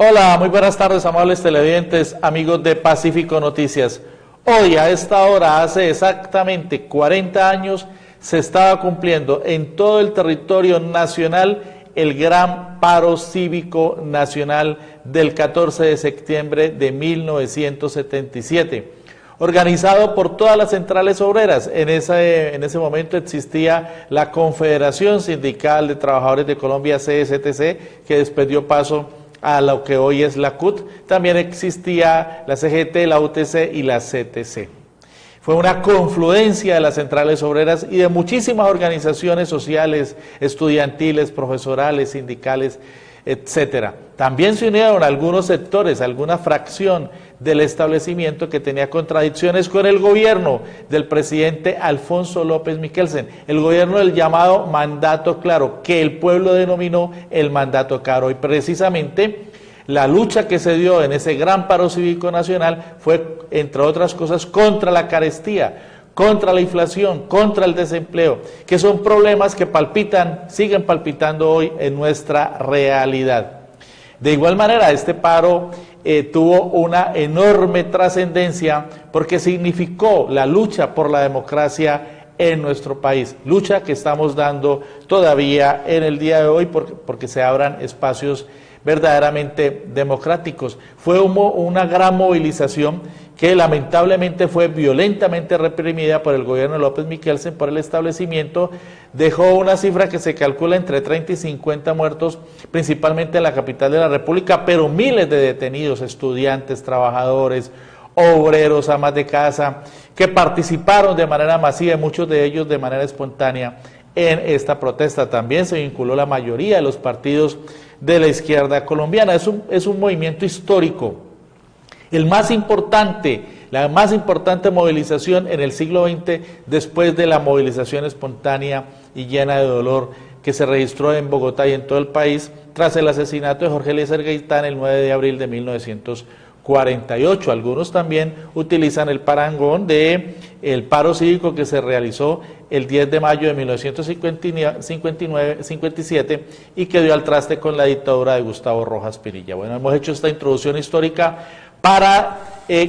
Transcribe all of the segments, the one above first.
Hola, muy buenas tardes, amables televidentes, amigos de Pacífico Noticias. Hoy a esta hora, hace exactamente 40 años, se estaba cumpliendo en todo el territorio nacional el gran paro cívico nacional del 14 de septiembre de 1977, organizado por todas las centrales obreras. En ese momento existía la Confederación Sindical de Trabajadores de Colombia, CSTC, que después dio paso a lo que hoy es la CUT. También existía la CGT, la UTC y la CTC. Fue una confluencia de las centrales obreras y de muchísimas organizaciones sociales, estudiantiles, profesorales, sindicales, etcétera. También se unieron algunos sectores, alguna fracción del establecimiento que tenía contradicciones con el gobierno del presidente Alfonso López Miquelsen, el gobierno del llamado mandato claro, que el pueblo denominó el mandato claro. Y precisamente la lucha que se dio en ese gran paro cívico nacional fue, entre otras cosas, contra la carestía, contra la inflación, contra el desempleo, que son problemas que palpitan, siguen palpitando hoy en nuestra realidad. De igual manera, este paro tuvo una enorme trascendencia porque significó la lucha por la democracia en nuestro país, lucha que estamos dando todavía en el día de hoy porque se abran espacios verdaderamente democráticos. Fue una gran movilización que lamentablemente fue violentamente reprimida por el gobierno de López Miquelsen, por el establecimiento. Dejó una cifra que se calcula entre 30 y 50 muertos, principalmente en la capital de la República, pero miles de detenidos, estudiantes, trabajadores, obreros, amas de casa, que participaron de manera masiva, muchos de ellos de manera espontánea, en esta protesta. También se vinculó la mayoría de los partidos de la izquierda colombiana. Es un movimiento histórico, el más importante, la más importante movilización en el siglo XX, después de la movilización espontánea y llena de dolor que se registró en Bogotá y en todo el país tras el asesinato de Jorge Eliezer Gaitán el 9 de abril de 1948. Algunos también utilizan el parangón de el paro cívico que se realizó el 10 de mayo de 1957 y que dio al traste con la dictadura de Gustavo Rojas Pinilla. Bueno, hemos hecho esta introducción histórica para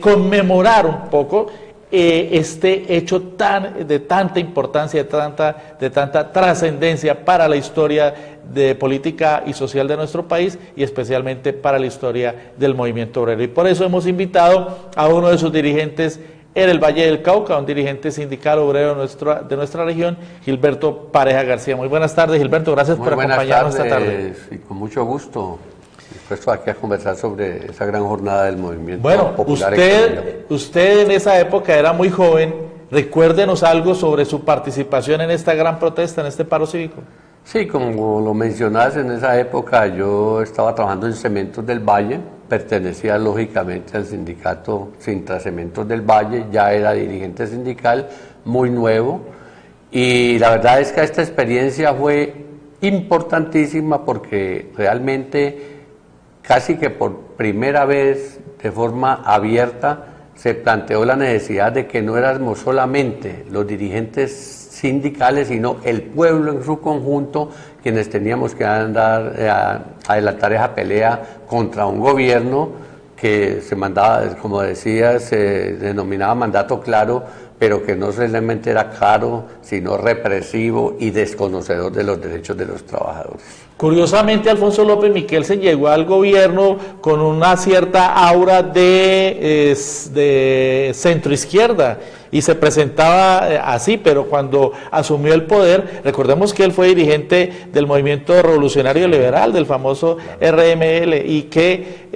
conmemorar un poco este hecho de tanta importancia, de tanta trascendencia para la historia de política y social de nuestro país y especialmente para la historia del movimiento obrero. Y por eso hemos invitado a uno de sus dirigentes en el Valle del Cauca, un dirigente sindical obrero de nuestra región, Gilberto Pareja García. Muy buenas tardes, Gilberto, gracias por acompañarnos esta tarde. Y con mucho gusto, dispuesto aquí a conversar sobre esa gran jornada del movimiento popular. Usted en esa época era muy joven. Recuérdenos algo sobre su participación en esta gran protesta, en este paro cívico. Sí, como lo mencionas, en esa época yo estaba trabajando en Cementos del Valle, pertenecía lógicamente al sindicato Sintracementos del Valle, ya era dirigente sindical, muy nuevo, y la verdad es que esta experiencia fue importantísima porque realmente casi que por primera vez de forma abierta se planteó la necesidad de que no éramos solamente los dirigentes sindicales, sino el pueblo en su conjunto, quienes teníamos que adelantar esa pelea contra un gobierno que se mandaba, como decía, se denominaba mandato claro, pero que no solamente era caro, sino represivo y desconocedor de los derechos de los trabajadores. Curiosamente, Alfonso López Miquelsen llegó al gobierno con una cierta aura de centroizquierda y se presentaba así, pero cuando asumió el poder, recordemos que él fue dirigente del Movimiento Revolucionario Liberal, del famoso RML, y que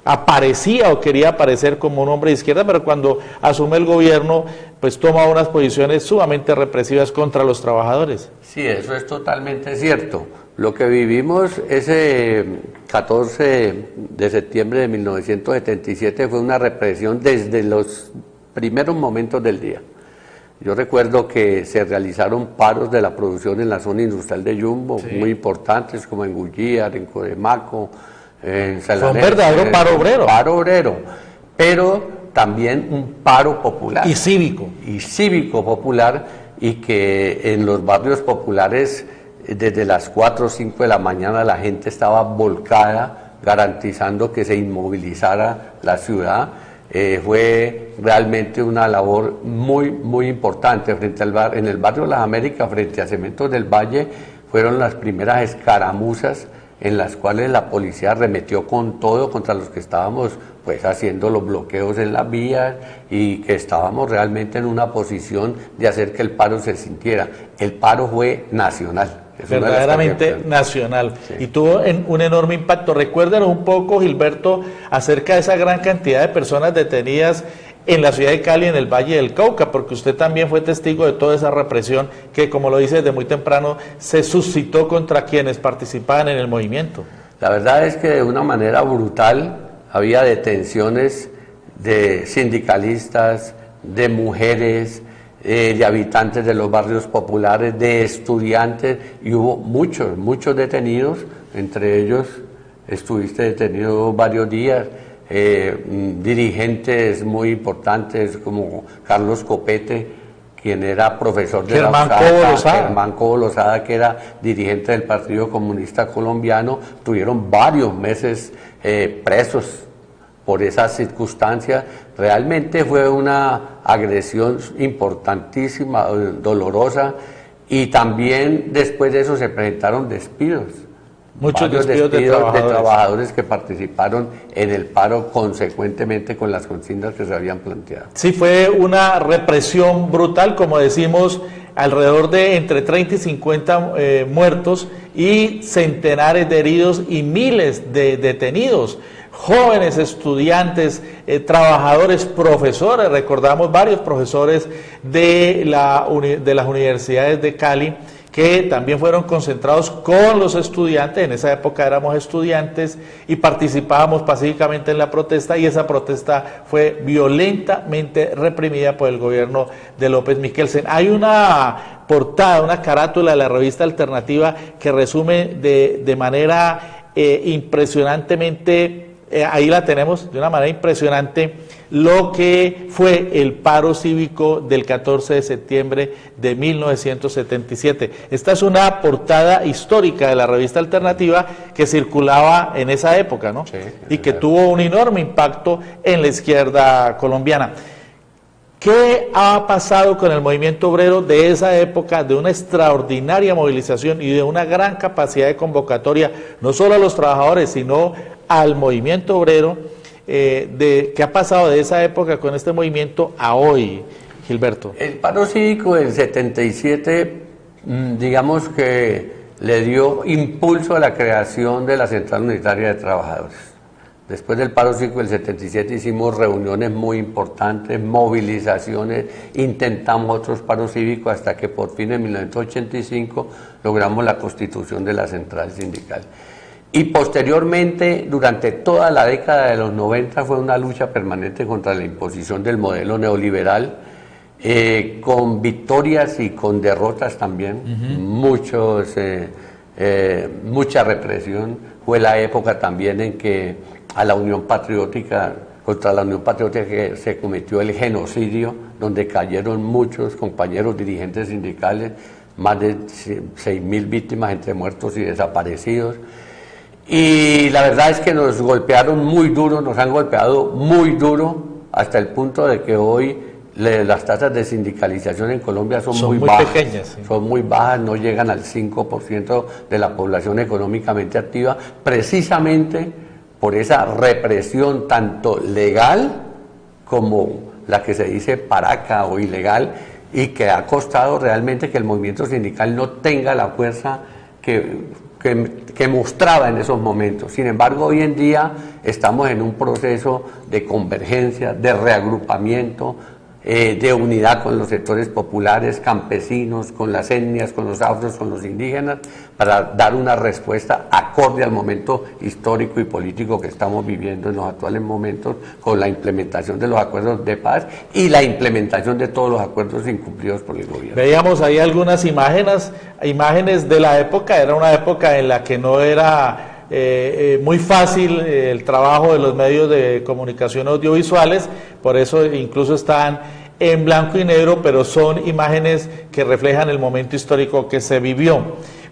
aparecía o quería aparecer como un hombre de izquierda, pero cuando asume el gobierno, pues toma unas posiciones sumamente represivas contra los trabajadores. Sí, eso es totalmente cierto. Lo que vivimos ese 14 de septiembre de 1977 fue una represión desde los primeros momentos del día. Yo recuerdo que se realizaron paros de la producción en la zona industrial de Yumbo, sí, muy importantes, como en Gullíar, en Codemaco, en Salanera. Fue un verdadero paro obrero. Paro obrero, pero también un paro popular. Y cívico. Y cívico popular, y que en los barrios populares desde las 4 o 5 de la mañana la gente estaba volcada, garantizando que se inmovilizara la ciudad. Fue realmente una labor muy importante frente en el barrio Las Américas, frente a Cementos del Valle. Fueron las primeras escaramuzas en las cuales la policía arremetió con todo contra los que estábamos pues haciendo los bloqueos en las vías y que estábamos realmente en una posición de hacer que el paro se sintiera. El paro fue nacional. Verdaderamente nacional, sí. Y tuvo un enorme impacto. Recuérdenos un poco, Gilberto, acerca de esa gran cantidad de personas detenidas en la ciudad de Cali, en el Valle del Cauca, porque usted también fue testigo de toda esa represión que, como lo dice desde muy temprano, se suscitó contra quienes participaban en el movimiento. La verdad es que de una manera brutal había detenciones de sindicalistas, de mujeres, de habitantes de los barrios populares, de estudiantes, y hubo muchos detenidos. Entre ellos estuviste detenido varios días, dirigentes muy importantes como Carlos Copete, quien era profesor de Germán Cobo Lozada, que era dirigente del Partido Comunista Colombiano. Tuvieron varios meses presos por esas circunstancias. Realmente fue una agresión importantísima, dolorosa, y también después de eso se presentaron despidos. Muchos despidos de trabajadores que participaron en el paro consecuentemente con las consignas que se habían planteado. Sí, fue una represión brutal, como decimos, alrededor de entre 30 y 50 muertos y centenares de heridos y miles de detenidos. Jóvenes, estudiantes, trabajadores, profesores, recordamos varios profesores de las universidades de Cali que también fueron concentrados con los estudiantes. En esa época éramos estudiantes y participábamos pacíficamente en la protesta, y esa protesta fue violentamente reprimida por el gobierno de López Michelsen. Hay una portada, una carátula de la revista Alternativa que resume de manera impresionantemente, ahí la tenemos, de una manera impresionante, lo que fue el paro cívico del 14 de septiembre de 1977. Esta es una portada histórica de la revista Alternativa que circulaba en esa época, ¿no? Sí, y que tuvo un enorme impacto en la izquierda colombiana. ¿Qué ha pasado con el movimiento obrero de esa época, de una extraordinaria movilización y de una gran capacidad de convocatoria, no solo a los trabajadores, sino al movimiento obrero? ¿Qué ha pasado de esa época con este movimiento a hoy, Gilberto? El paro cívico del 77, digamos que le dio impulso a la creación de la Central Unitaria de Trabajadores. Después del paro cívico del 77 hicimos reuniones muy importantes, movilizaciones, intentamos otros paros cívicos hasta que por fin en 1985 logramos la constitución de la Central Sindical. Y posteriormente, durante toda la década de los 90, fue una lucha permanente contra la imposición del modelo neoliberal, con victorias y con derrotas también, mucha represión. Fue la época también en que a la Unión Patriótica, contra la Unión Patriótica, que se cometió el genocidio, donde cayeron muchos compañeros dirigentes sindicales, más de 6.000 víctimas entre muertos y desaparecidos. Y la verdad es que nos golpearon muy duro, nos han golpeado muy duro, hasta el punto de que hoy las tasas de sindicalización en Colombia son muy bajas. Pequeñas, sí. Son muy bajas, no llegan al 5% de la población económicamente activa, precisamente por esa represión tanto legal como la que se dice paraca o ilegal, y que ha costado realmente que el movimiento sindical no tenga la fuerza que mostraba en esos momentos. Sin embargo, hoy en día estamos en un proceso de convergencia, de reagrupamiento, de unidad con los sectores populares, campesinos, con las etnias, con los afros, con los indígenas, para dar una respuesta acorde al momento histórico y político que estamos viviendo en los actuales momentos, con la implementación de los acuerdos de paz y la implementación de todos los acuerdos incumplidos por el gobierno. Veíamos ahí algunas imágenes de la época. Era una época en la que no era muy fácil el trabajo de los medios de comunicación audiovisuales, por eso incluso están en blanco y negro, pero son imágenes que reflejan el momento histórico que se vivió.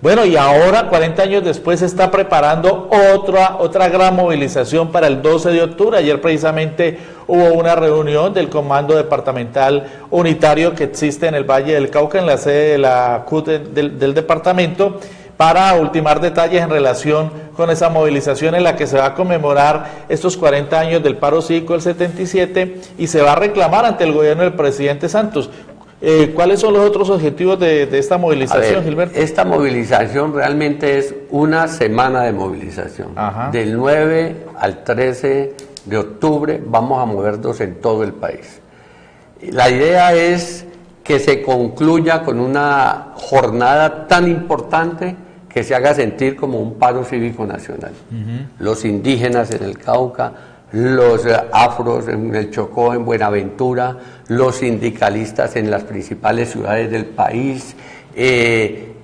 Bueno, y ahora, 40 años después, se está preparando otra gran movilización para el 12 de octubre. Ayer precisamente hubo una reunión del Comando Departamental Unitario que existe en el Valle del Cauca, en la sede de la CUT del departamento, para ultimar detalles en relación con esa movilización en la que se va a conmemorar estos 40 años del paro cívico del 77 y se va a reclamar ante el gobierno del presidente Santos. ¿Cuáles son los otros objetivos de esta movilización, Gilberto? Esta movilización realmente es una semana de movilización. Ajá. Del 9 al 13 de octubre vamos a movernos en todo el país. La idea es que se concluya con una jornada tan importante que se haga sentir como un paro cívico nacional. Los indígenas en el Cauca, los afros en el Chocó, en Buenaventura, los sindicalistas en las principales ciudades del país,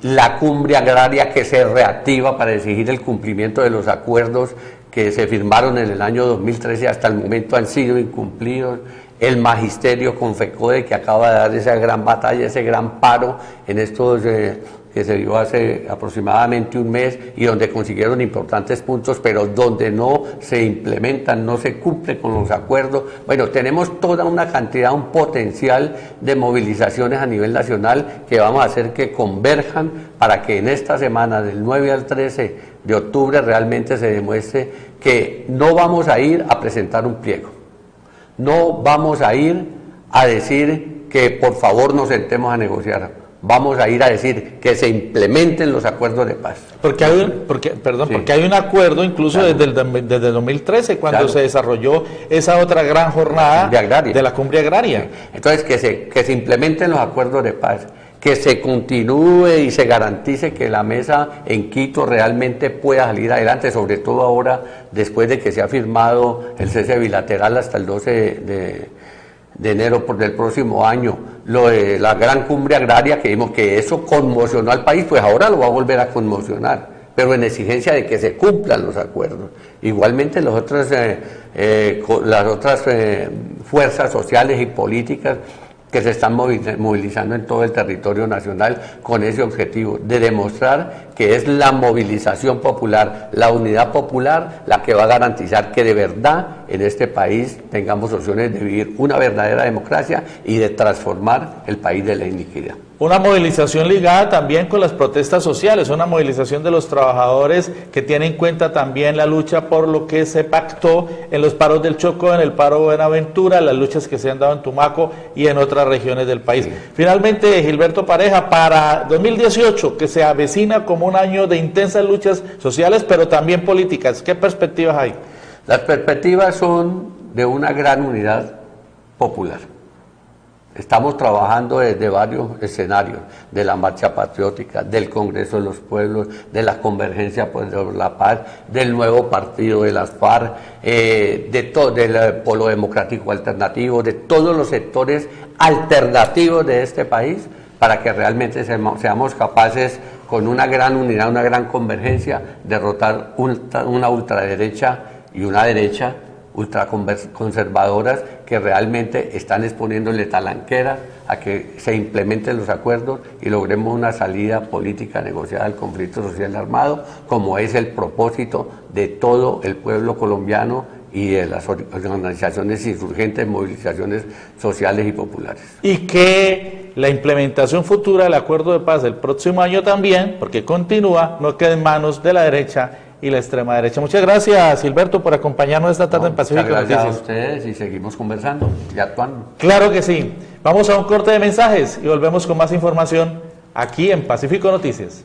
la cumbre agraria que se reactiva para exigir el cumplimiento de los acuerdos que se firmaron en el año 2013 y hasta el momento han sido incumplidos, el magisterio con FECODE que acaba de dar esa gran batalla, ese gran paro en estos que se dio hace aproximadamente un mes y donde consiguieron importantes puntos, pero donde no se implementan, no se cumple con los acuerdos. Bueno, tenemos toda una cantidad, un potencial de movilizaciones a nivel nacional que vamos a hacer que converjan para que en esta semana del 9 al 13 de octubre realmente se demuestre que no vamos a ir a presentar un pliego, no vamos a ir a decir que por favor nos sentemos a negociar. Vamos a ir a decir que se implementen los acuerdos de paz. Porque hay un acuerdo incluso desde 2013, cuando se desarrolló esa otra gran jornada de la cumbre agraria. Sí. Entonces, que se implementen los acuerdos de paz, que se continúe y se garantice que la mesa en Quito realmente pueda salir adelante, sobre todo ahora, después de que se ha firmado el cese bilateral hasta el 12 de enero del próximo año, lo de la gran cumbre agraria, que vimos que eso conmocionó al país, pues ahora lo va a volver a conmocionar, pero en exigencia de que se cumplan los acuerdos. Igualmente las otras fuerzas sociales y políticas que se están movilizando en todo el territorio nacional con ese objetivo de demostrar que es la movilización popular, la unidad popular, la que va a garantizar que de verdad en este país tengamos opciones de vivir una verdadera democracia y de transformar el país de la iniquidad. Una movilización ligada también con las protestas sociales, una movilización de los trabajadores que tiene en cuenta también la lucha por lo que se pactó en los paros del Chocó, en el paro de Buenaventura, las luchas que se han dado en Tumaco y en otras regiones del país. Sí. Finalmente, Gilberto Pareja, para 2018, que se avecina como un año de intensas luchas sociales, pero también políticas, ¿qué perspectivas hay? Las perspectivas son de una gran unidad popular. Estamos trabajando desde varios escenarios, de la Marcha Patriótica, del Congreso de los Pueblos, de la Convergencia por la Paz, del nuevo partido de las FARC, del Polo Democrático Alternativo, de todos los sectores alternativos de este país, para que realmente seamos capaces, con una gran unidad, una gran convergencia, derrotar una ultraderecha y una derecha ultraconservadoras que realmente están exponiéndole talanquera a que se implementen los acuerdos y logremos una salida política negociada al conflicto social armado, como es el propósito de todo el pueblo colombiano y de las organizaciones insurgentes, movilizaciones sociales y populares. Y que la implementación futura del acuerdo de paz del próximo año también, porque continúa, no quede en manos de la derecha y la extrema derecha. Muchas gracias, Gilberto, por acompañarnos esta tarde en Pacífico Noticias. Gracias a ustedes y seguimos conversando y actuando. Claro que sí. Vamos a un corte de mensajes y volvemos con más información aquí en Pacífico Noticias.